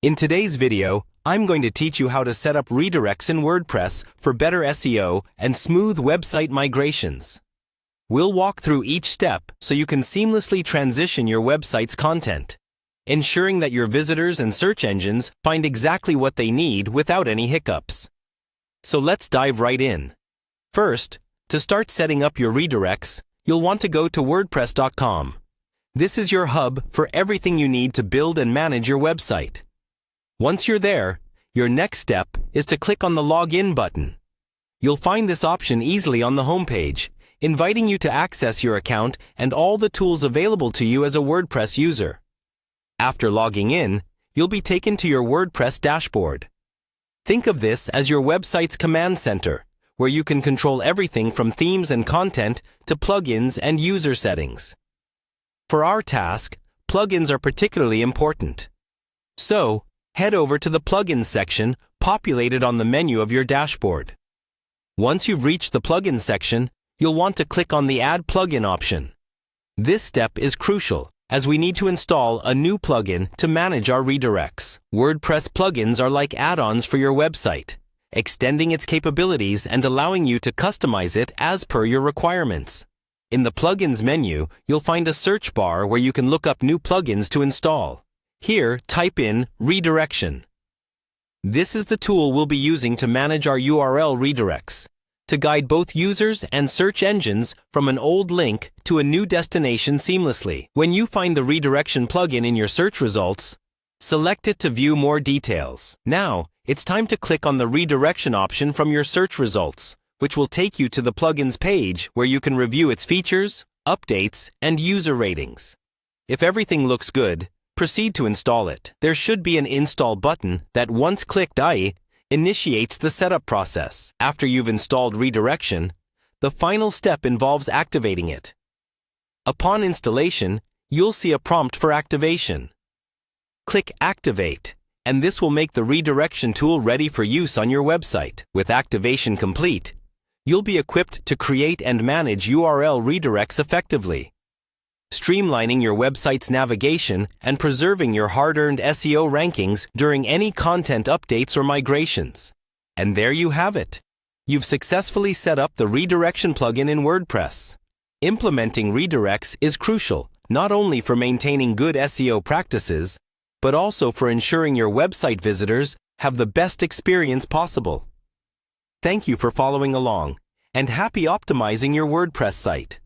In today's video, I'm going to teach you how to set up redirects in WordPress for better SEO and smooth website migrations. We'll walk through each step so you can seamlessly transition your website's content, ensuring that your visitors and search engines find exactly what they need without any hiccups. So let's dive right in. First, to start setting up your redirects, you'll want to go to wordpress.com. This is your hub for everything you need to build and manage your website. Once you're there, your next step is to click on the Login button. You'll find this option easily on the homepage, inviting you to access your account and all the tools available to you as a WordPress user. After logging in, you'll be taken to your WordPress dashboard. Think of this as your website's command center, where you can control everything from themes and content to plugins and user settings. For our task, plugins are particularly important. So, head over to the Plugins section populated on the menu of your dashboard. Once you've reached the Plugins section, you'll want to click on the Add Plugin option. This step is crucial, as we need to install a new plugin to manage our redirects. WordPress plugins are like add-ons for your website, extending its capabilities and allowing you to customize it as per your requirements. In the Plugins menu, you'll find a search bar where you can look up new plugins to install. Here, type in Redirection. This is the tool we'll be using to manage our URL redirects, to guide both users and search engines from an old link to a new destination seamlessly. When you find the redirection plugin in your search results, select it to view more details. Now, it's time to click on the redirection option from your search results, which will take you to the plugins page where you can review its features, updates, and user ratings. If everything looks good, proceed to install it. There should be an install button that, once clicked, initiates the setup process. After you've installed redirection, the final step involves activating it. Upon installation, you'll see a prompt for activation. Click Activate, and this will make the redirection tool ready for use on your website. With activation complete, you'll be equipped to create and manage URL redirects effectively, streamlining your website's navigation and preserving your hard-earned SEO rankings during any content updates or migrations. And there you have it. You've successfully set up the redirection plugin in WordPress. Implementing redirects is crucial, not only for maintaining good SEO practices, but also for ensuring your website visitors have the best experience possible. Thank you for following along, and happy optimizing your WordPress site.